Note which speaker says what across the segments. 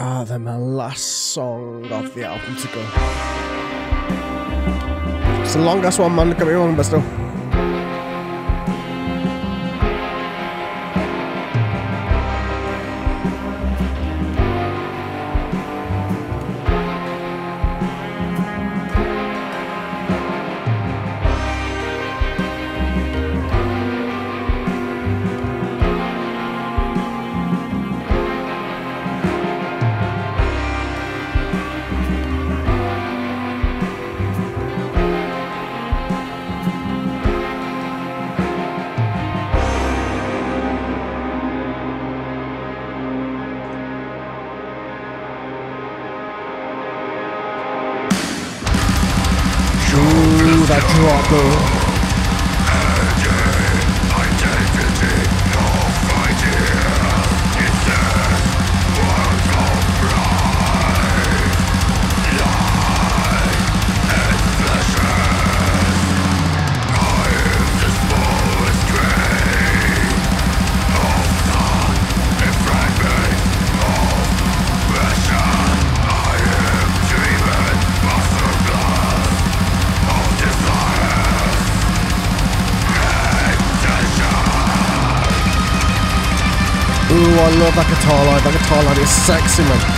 Speaker 1: Ah, then my last song of the album to go. It's the longest one, man, don't get me wrong, but still. That dropper. Ooh, I love that guitar line. That guitar line is sexy, man.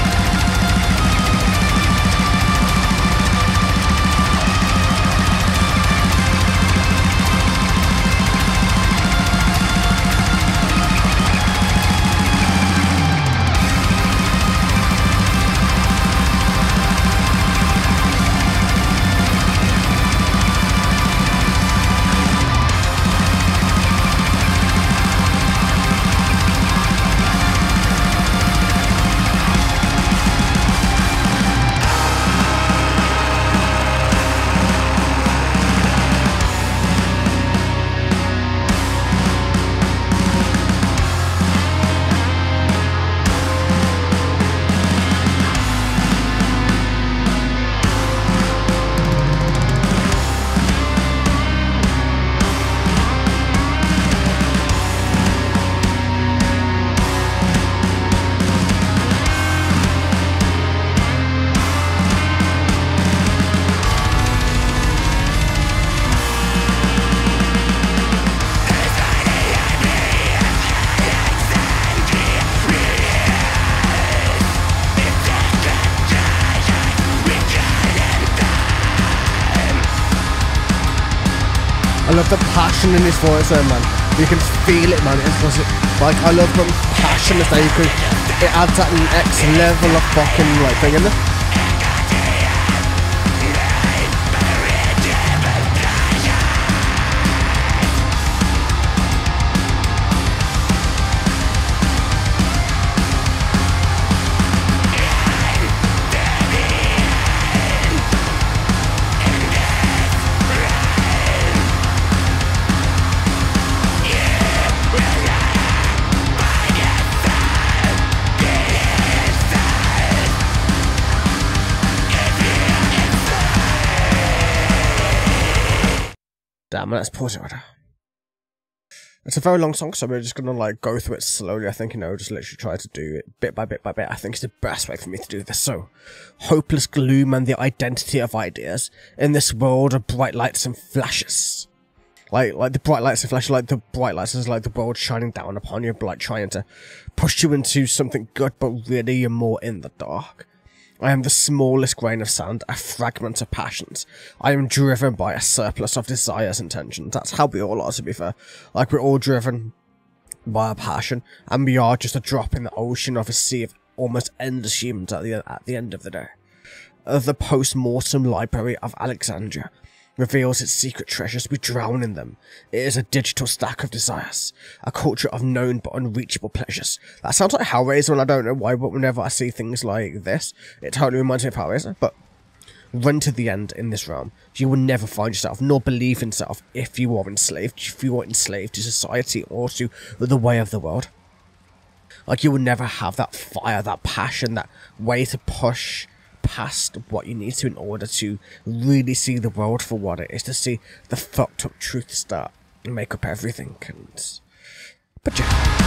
Speaker 1: I love the passion in his voice there, man. You can feel it, man. It's just, like, I love the passion is there. It adds that next level of fucking, like, thing in it. Damn, let's pause it right now. It's a very long song, so we're just gonna like go through it slowly. I think, you know, just literally try to do it bit by bit by bit. I think it's the best way for me to do this. So, hopeless gloom and the identity of ideas in this world of bright lights and flashes. Like the bright lights and flashes, like the bright lights is like the world shining down upon you, but like trying to push you into something good, but really you're more in the dark. I am the smallest grain of sand, a fragment of passions. I am driven by a surplus of desires and tensions. That's how we all are, to be fair. Like, we're all driven by a passion, and we are just a drop in the ocean of a sea of almost endless humans at the end of the day. The post-mortem library of Alexandria reveals its secret treasures. We drown in them. It is a digital stack of desires, a culture of known but unreachable pleasures. That sounds like Hellraiser, and I don't know why, but whenever I see things like this, it totally reminds me of Hellraiser. But run to the end in this realm. You will never find yourself, nor believe in self, if you are enslaved to society or to the way of the world. Like, you will never have that fire, that passion, that way to push past what you need to in order to really see the world for what it is, to see the fucked up truths that make up everything. And but yeah.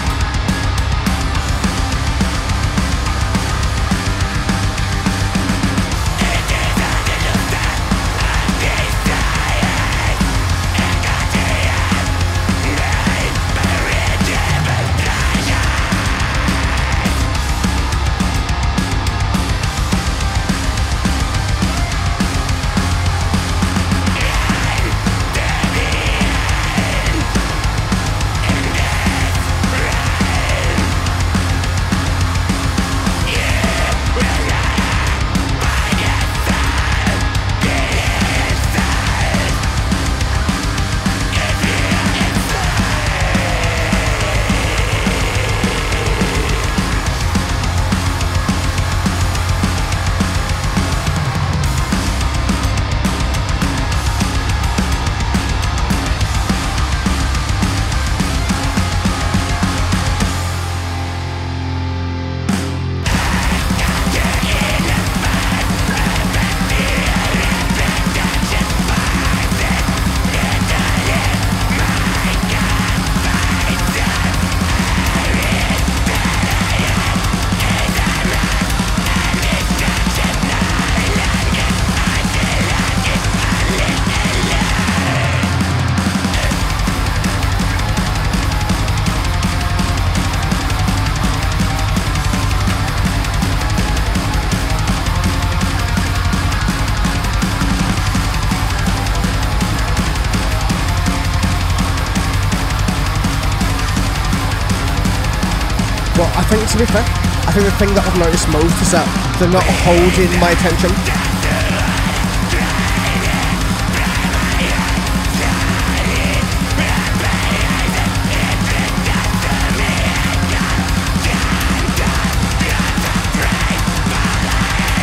Speaker 1: Well, I think, to be fair, I think the thing that I've noticed most is that they're not holding my attention.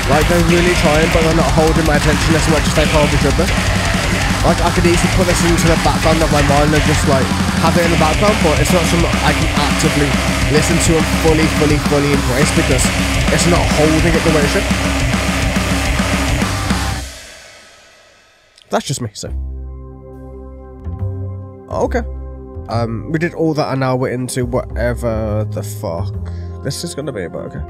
Speaker 1: Like, they're really trying, but they're not holding my attention as much as they probably should be. Like, I could easily put this into the background of my mind and just, like, have it in the background, but it's not something I can actively listen to and fully embrace because it's not holding it the way it should. That's just me, so. Okay. We did all that and now we're into whatever the fuck this is gonna be, but okay.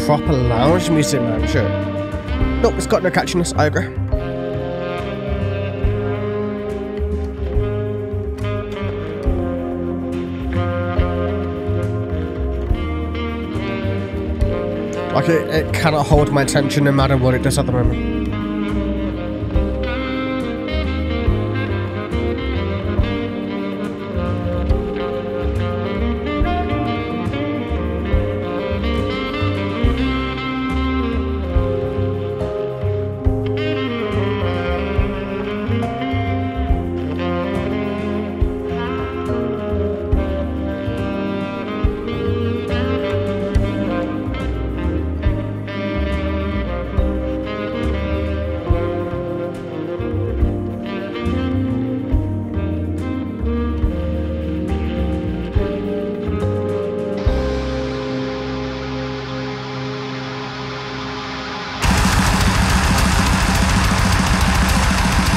Speaker 1: Proper lounge music, man. Sure. Nope, it's got no catchiness. I agree. Like, it cannot hold my attention no matter what it does at the moment.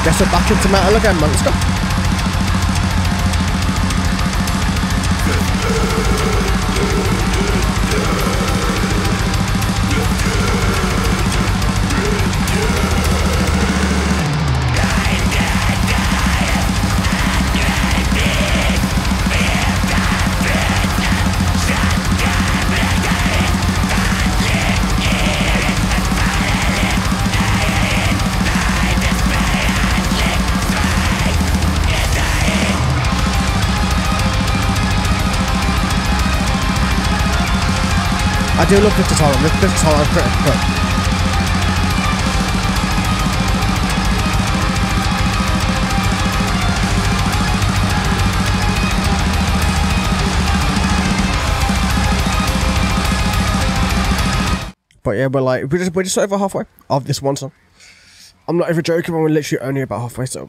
Speaker 1: Guess we're back into metal again, monster. I do love Victor Tolan. Victor Tolan's pretty good. But yeah, we're just over halfway of this one song. I'm not even joking, we're literally only about halfway, so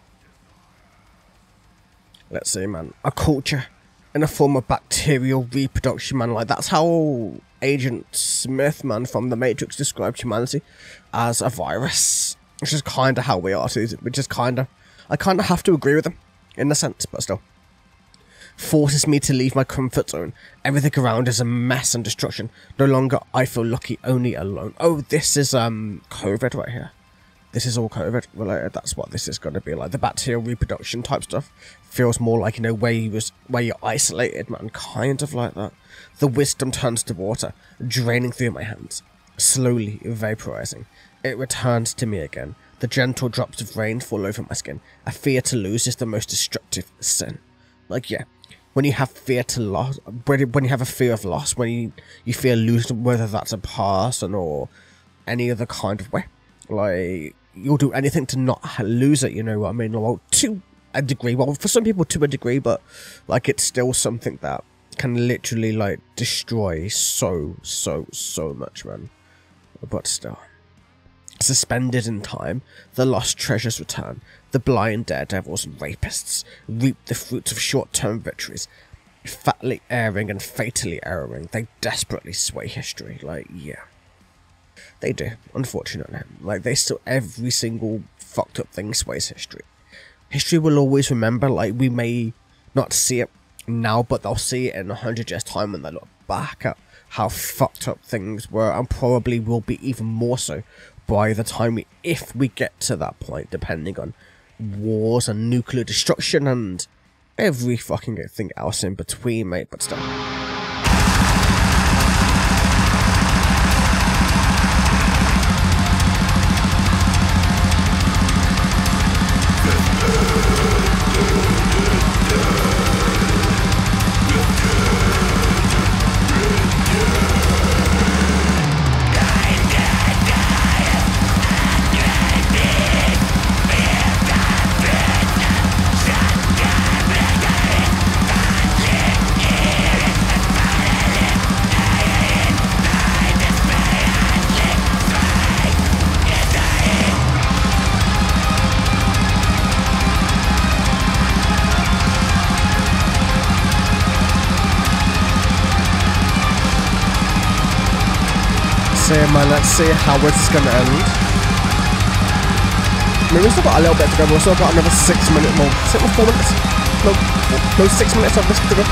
Speaker 1: let's see, man. A culture in a form of bacterial reproduction, man. Like, that's how Agent Smith, man, from The Matrix described humanity, as a virus. Which is kind of how we are too, which is kind of, I kind of have to agree with him, in a sense, but still. Forces me to leave my comfort zone. Everything around is a mess and destruction. No longer I feel lucky, only alone. Oh, this is COVID right here. This is all COVID related. That's what this is going to be like. The bacterial reproduction type stuff feels more like, you know, where you're isolated, man. Kind of like that. The wisdom turns to water, draining through my hands, slowly vaporizing. It returns to me again. The gentle drops of rain fall over my skin. A fear to lose is the most destructive sin. Like, yeah. When you have fear to loss, when you have a fear of loss, when you fear losing, whether that's a person or any other kind of way, like, you'll do anything to not lose it, you know what I mean? Well, to a degree, well, for some people to a degree, but, like, it's still something that can literally, like, destroy so much, man. But still. Suspended in time, the lost treasures return. The blind daredevils and rapists reap the fruits of short-term victories. Fatally erring and fatally erring, they desperately sway history. Like, yeah. They do, unfortunately. Like, they still, every single fucked up thing sways history. History will always remember, like, we may not see it now, but they'll see it in 100 years' time when they look back at how fucked up things were, and probably will be even more so by the time if we get to that point, depending on wars and nuclear destruction and every fucking thing else in between, mate, but still. Man, let's see how this is gonna end. I mean, we've still got a little bit to go. We've still got another 6 minutes more. 4 minutes? No, 6 minutes of this to go.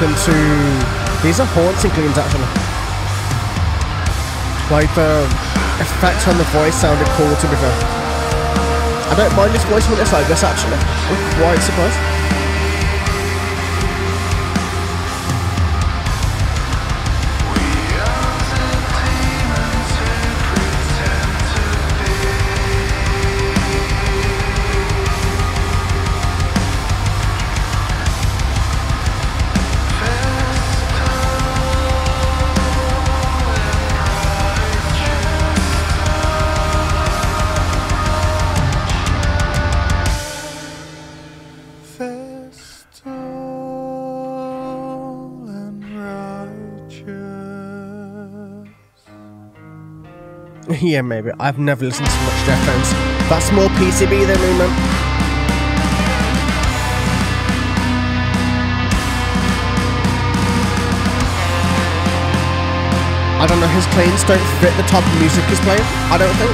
Speaker 1: Into these are haunting cleans actually. Like effect on the voice sounded cool, to be fair. I don't mind this voice when it's like this, actually. I'm quite surprised. Yeah, maybe. I've never listened to much Deftones. That's more PCB than me, man. I don't know, his cleans don't fit the type of music he's playing, I don't think.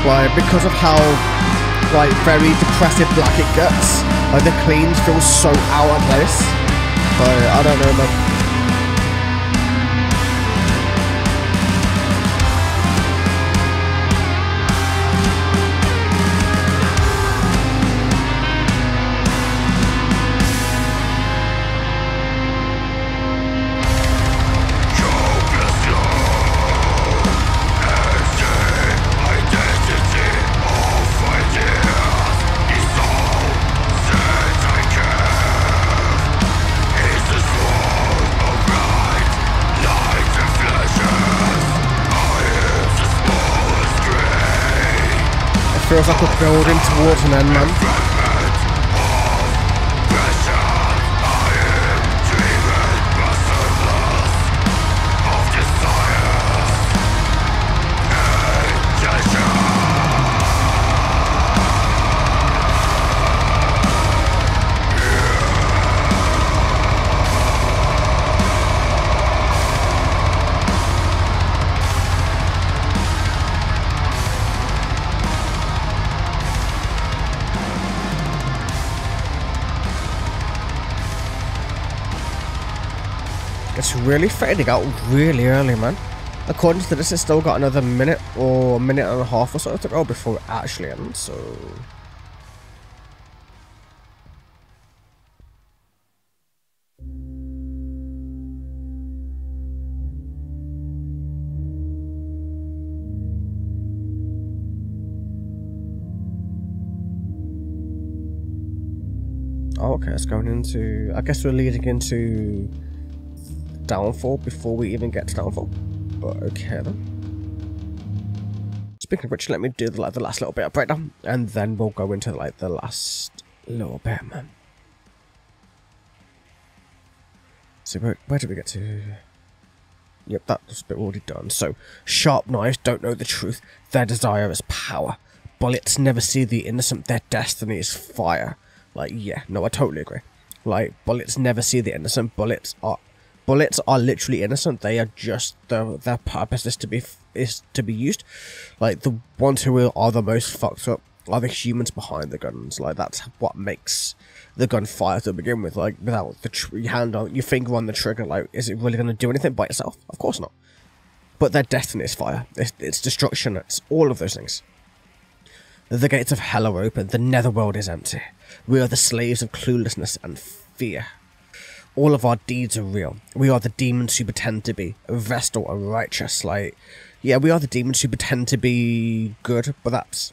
Speaker 1: Like, because of how, like, very depressive black it gets. Like, the cleans feel so out of place. Like, I don't know, man. Feels like we're building towards an end, man. It's really fading out really early, man. According to this, it's still got another minute or a minute and a half or so to go before it actually ends, so... Oh, okay, it's going into... I guess we're leading into... Downfall before we even get to Downfall, but okay then. Speaking of which, let me do the last little bit of breakdown, and then we'll go into like the last little bit, man. So where did we get to? Yep, that's a bit already done. So sharp knives don't know the truth. Their desire is power. Bullets never see the innocent. Their destiny is fire. Like, yeah, no, I totally agree. Like, bullets never see the innocent. Bullets are literally innocent. They are just their purpose is to be used. Like, the ones who are the most fucked up are the humans behind the guns. Like, that's what makes the gun fire to begin with. Like, without your finger on the trigger, like, is it really going to do anything by itself? Of course not. But their destiny is fire. It's destruction. It's all of those things. The gates of hell are open. The netherworld is empty. We are the slaves of cluelessness and fear. All of our deeds are real. We are the demons who pretend to be vestal and righteous. Like, yeah, we are the demons who pretend to be good, but that's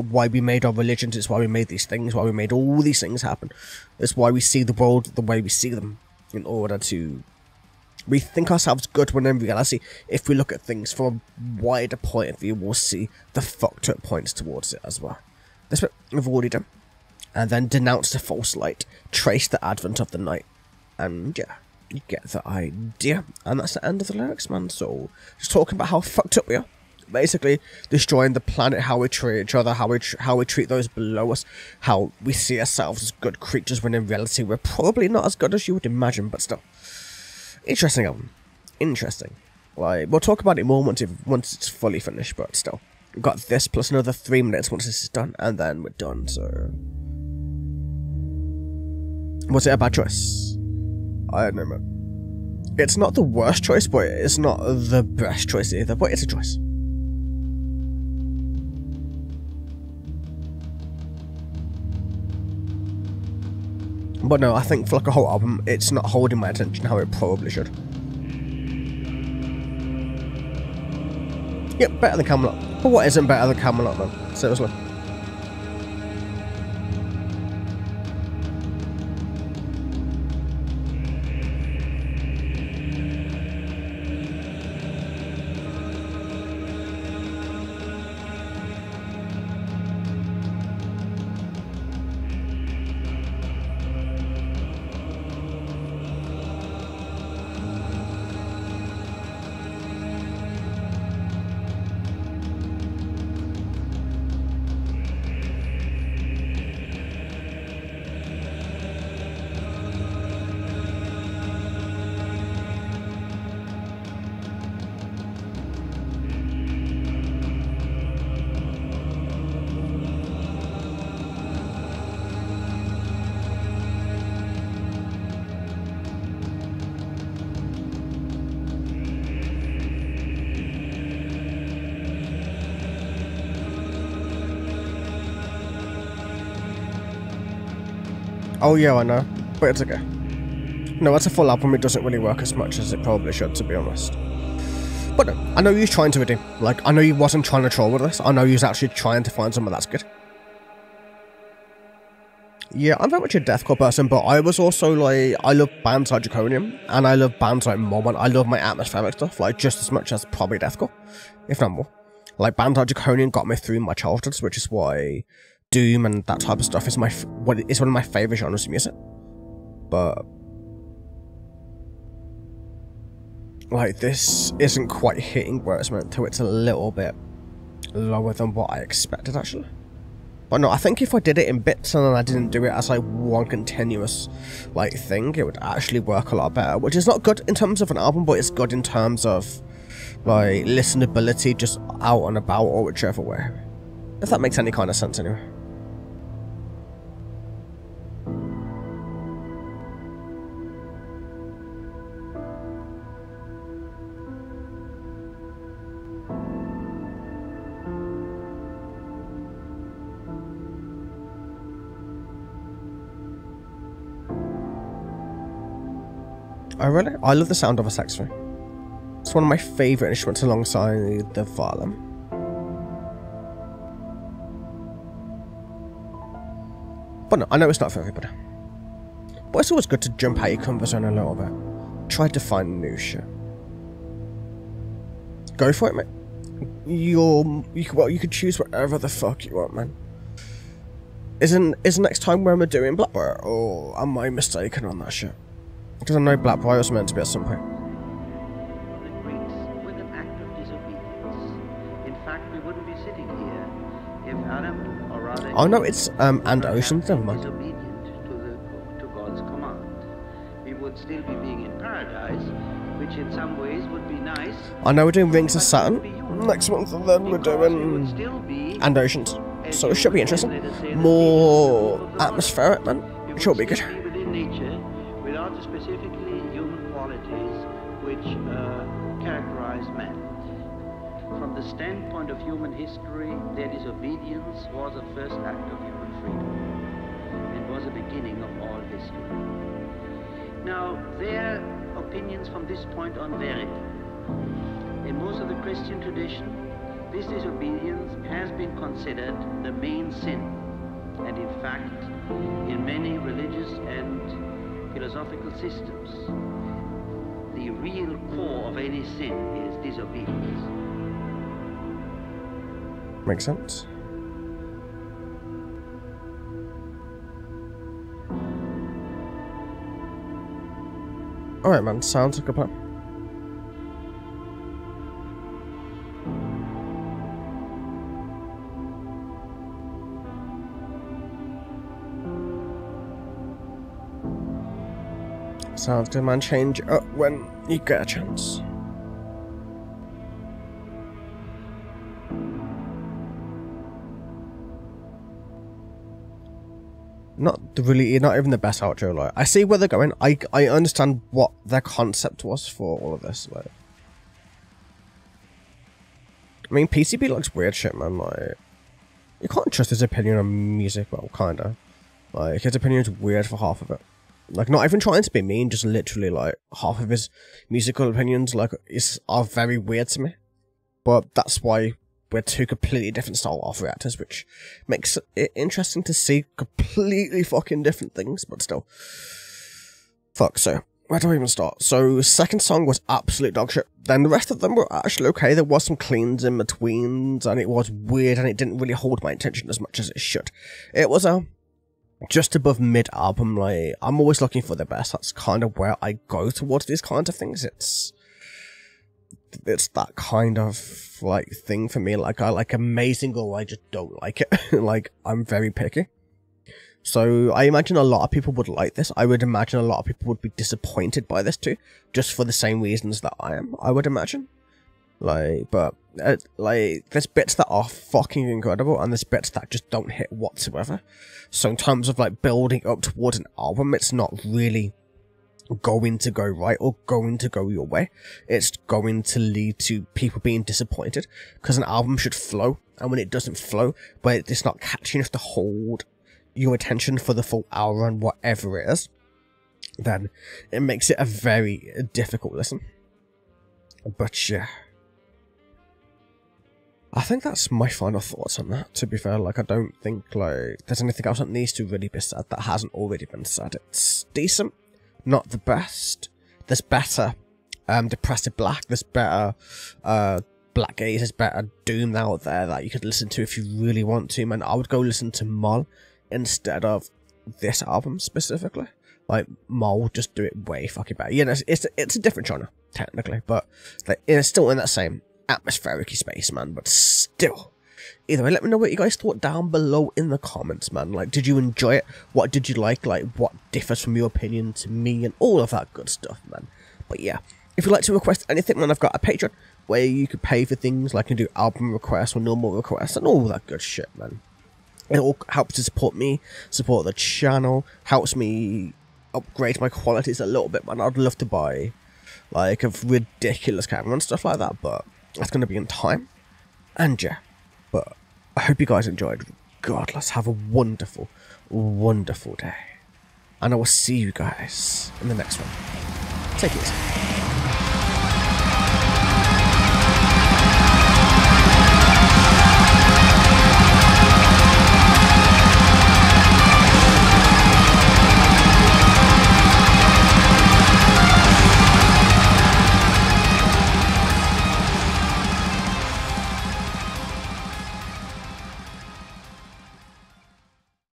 Speaker 1: why we made our religions. It's why we made these things, why we made all these things happen. It's why we see the world the way we see them, in order to... We think ourselves good when in reality, if we look at things from a wider point of view, we'll see the fucked up points towards it as well. That's what we've already done. And then denounce the false light, trace the advent of the night. And yeah, you get the idea. And that's the end of the lyrics, man. So, just talking about how fucked up we are. Basically, destroying the planet, how we treat each other, how we treat those below us, how we see ourselves as good creatures when in reality we're probably not as good as you would imagine, but still. Interesting album. Interesting. Like, we'll talk about it more once it's fully finished, but still. We've got this plus another 3 minutes once this is done, and then we're done, so... Was it a bad choice? I don't know, man. It's not the worst choice, but it's not the best choice either, but it's a choice. But no, I think for like a whole album, it's not holding my attention how it probably should. Yep, better than Camelot. But what isn't better than Camelot, man? Seriously. Oh yeah, I know, but it's okay. No, as a full album, it doesn't really work as much as it probably should, to be honest. But no, I know you're trying to redeem. Like, I know you wasn't trying to troll with this. I know you're actually trying to find something that's good. Yeah, I'm very much a deathcore person, but I was also like, I love bands like Draconium, and I love bands like Moment. I love my atmospheric stuff, like, just as much as probably deathcore, if not more. Like, bands like Draconium got me through my childhood, which is why Doom and that type of stuff is one of my favourite genres of music. But like, this isn't quite hitting where it's meant to. It's a little bit lower than what I expected, actually. But no, I think if I did it in bits and then I didn't do it as like one continuous like thing, it would actually work a lot better. Which is not good in terms of an album, but it's good in terms of like listenability just out and about or whichever way. If that makes any kind of sense anyway. I love the sound of a saxophone. It's one of my favourite instruments alongside the violin. But no, I know it's not for everybody. But it's always good to jump out your comfort zone a little bit. Try to find new shit. Go for it, mate. You could choose whatever the fuck you want, man. Isn't next time when we're doing Blackbriar, or am I mistaken on that shit? Because I know Blackbriar was meant to be at some point.
Speaker 2: The Greeks with an act of disobedience. In fact, we wouldn't be sitting here if Adam, or rather,
Speaker 1: oh no, it's and Oceans. Never mind.
Speaker 2: Disobedient to God's command. We would still be being in paradise, which in some ways would be nice.
Speaker 1: I know we're doing Rings of Saturn next month, and then we're doing and Oceans. So it should be interesting. More atmospheric, man. It should be good.
Speaker 2: Within nature, without the specifically human qualities which characterize man. From the standpoint of human history, their disobedience was the first act of human freedom and was the beginning of all history. Now, their opinions from this point on vary. In most of the Christian tradition, this disobedience has been considered the main sin, and in fact, in many religious and philosophical systems, the real core of any sin is disobedience.
Speaker 1: Makes sense. Alright, man, sounds like a plan. Sounds good, man. Change up when you get a chance. Not even the best outro. Like, I see where they're going. I understand what their concept was for all of this. Like, I mean, PCB likes weird shit, man. Like, you can't trust his opinion on music. Well, kinda. Like, his opinion is weird for half of it. Like, not even trying to be mean, just literally, like, half of his musical opinions, like, are very weird to me. But that's why we're two completely different style art reactors, which makes it interesting to see completely fucking different things, but still. Fuck, so, where do I even start? So, second song was absolute dog shit. Then the rest of them were actually okay. There was some cleans in betweens, and it was weird, and it didn't really hold my attention as much as it should. It was a just above mid-album. Like, I'm always looking for the best. That's kind of where I go towards these kinds of things. It's that kind of, like, thing for me. Like, I like amazing or I just don't like it. Like, I'm very picky. So, I imagine a lot of people would like this. I would imagine a lot of people would be disappointed by this too. Just for the same reasons that I am, I would imagine. Like, but, like, there's bits that are fucking incredible, and there's bits that just don't hit whatsoever. So, in terms of, like, building up towards an album, it's not really going to go right or going to go your way. It's going to lead to people being disappointed, because an album should flow, and when it doesn't flow, but it's not catchy enough to hold your attention for the full hour and whatever it is, then it makes it a very difficult listen. But yeah, I think that's my final thoughts on that, to be fair. Like, I don't think, like, there's anything else that needs to really be said that hasn't already been said. It's decent, not the best. There's better Depressive Black, there's better Black Gaze, there's better Doom out there that you could listen to if you really want to, man. I would go listen to Mol instead of this album specifically. Like, Mol would just do it way fucking better. You know, it's a different genre, technically, but like, it's still in that same atmospheric space, man, but still. Either way, let me know what you guys thought down below in the comments, man. Like, did you enjoy it? What did you like? Like, what differs from your opinion to me and all of that good stuff, man. But yeah, if you'd like to request anything, then I've got a Patreon where you could pay for things like you can do album requests or normal requests and all that good shit, man. It all helps to support me, support the channel, helps me upgrade my qualities a little bit, man. I'd love to buy, like, a ridiculous camera and stuff like that, but that's going to be in time. And yeah, but I hope you guys enjoyed. Regardless, have a wonderful, wonderful day. And I will see you guys in the next one. Take it easy.